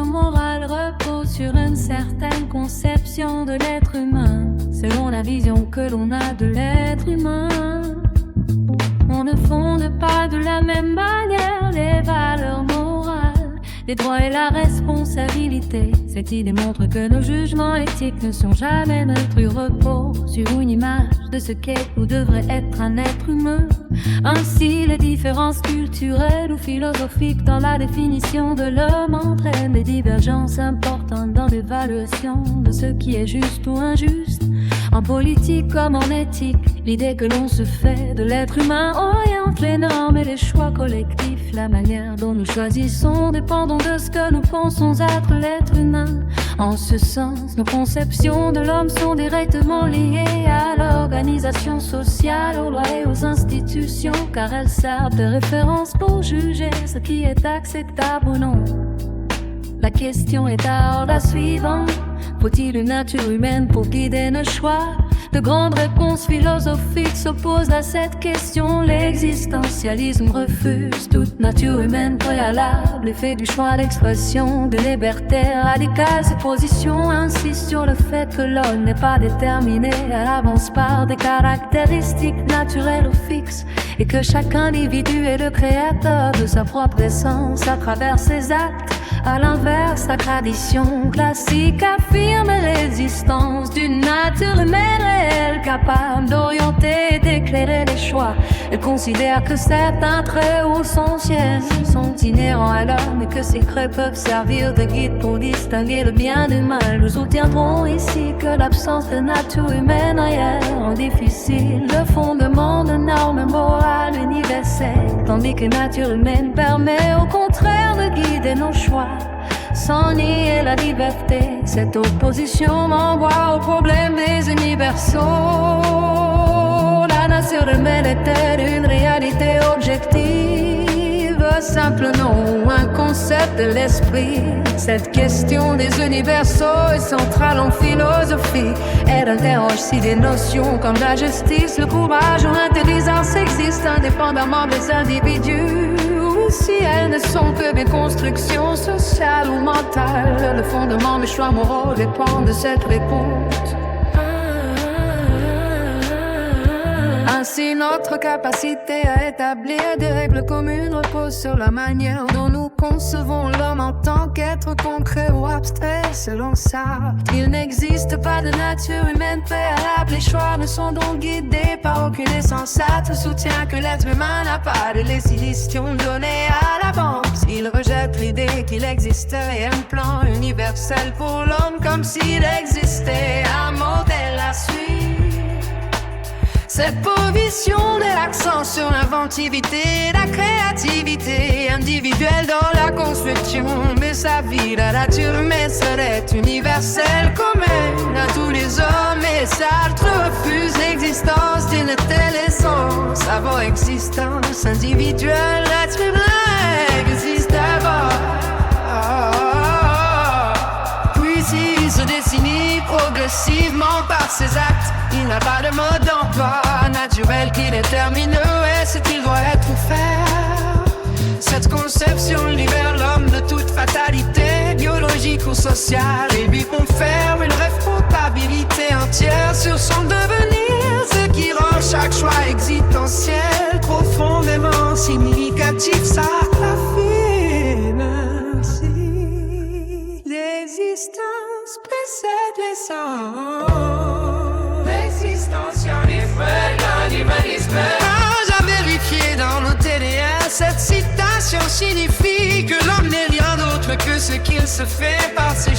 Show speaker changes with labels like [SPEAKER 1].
[SPEAKER 1] morale repose sur une certaine conception de l'être humain, selon la vision que l'on a de l'être humain. On ne fonde pas de la même manière les valeurs morales, les droits et la responsabilité. Cette idée montre que nos jugements éthiques ne sont jamais neutres. Ils reposent sur une image de ce qu'est ou devrait être un être humain. Ainsi, les différences culturelles ou philosophiques dans la définition de l'homme entraînent des divergences importantes dans l'évaluation de ce qui est juste ou injuste. En politique comme en éthique, l'idée que l'on se fait de l'être humain oriente les normes et les choix collectifs. La manière dont nous choisissons dépendant de ce que nous pensons être l'être humain. En ce sens, nos conceptions de l'homme sont directement liées à l'organisation sociale, aux lois et aux institutions, car elles servent de référence pour juger ce qui est acceptable ou non. La question est alors la suivante: faut-il une nature humaine pour guider nos choix? De grandes réponses philosophiques s'opposent à cette question. L'existentialisme refuse toute nature humaine préalable et fait du choix d'expression de liberté radicale. Cette position insiste sur le fait que l'homme n'est pas déterminé à l'avance par des caractéristiques naturelles ou fixes, et que chaque individu est le créateur de sa propre essence à travers ses actes. À l'inverse, la tradition classique affirme l'existence d'une nature humaine réelle, capable d'orienter et d'éclairer les choix. Elle considère que certains traits ou sont inhérents à l'homme et que ces traits peuvent servir de guide pour distinguer le bien du mal. Nous soutiendrons ici que l'absence de nature humaine réelle rend difficile le fondement de normes morales universelles, tandis que nature humaine permet au contraire de guider nos choix sans nier la liberté. Cette opposition m'envoie au problème des universaux. La nature humaine est-elle une réalité objective, simple nom ou un concept de l'esprit? Cette question des universaux est centrale en philosophie. Elle interroge si des notions comme la justice, le courage ou l'intelligence existent indépendamment des individus, ou si elles ne sont que des constructions sociales ou mentales. Le fondement des choix moraux dépend de cette réponse. Ainsi, notre capacité à établir des règles communes repose sur la manière dont nous concevons l'homme en tant qu'être concret ou abstrait. Selon ça, il n'existe pas de nature humaine préalable. Les choix ne sont donc guidés par aucune essence sensate. Soutient que l'être humain n'a pas de législation donnée à l'avance. Il rejette l'idée qu'il existait un plan universel pour l'homme, comme s'il existait un modèle à suivre. Cette position met l'accent sur l'inventivité, la créativité individuelle dans la construction de sa vie. La nature humaine serait universelle, commune à tous les hommes, et Sartre refuse l'existence d'une telle essence. Avant existence individuelle, l'être humain existe d'abord. Puis il se dessine progressivement par ses actes. Il n'a pas de mode d'emploi naturel qui détermine ce qu'il doit être ou faire. Cette conception libère l'homme de toute fatalité biologique ou sociale et lui confère une responsabilité entière sur son devenir, ce qui rend chaque choix existentiel profondément significatif. Ça l'affine ainsi. L'existence précède l'essence. À vérifier dans nos TDS, cette citation signifie que l'homme n'est rien d'autre que ce qu'il se fait par ses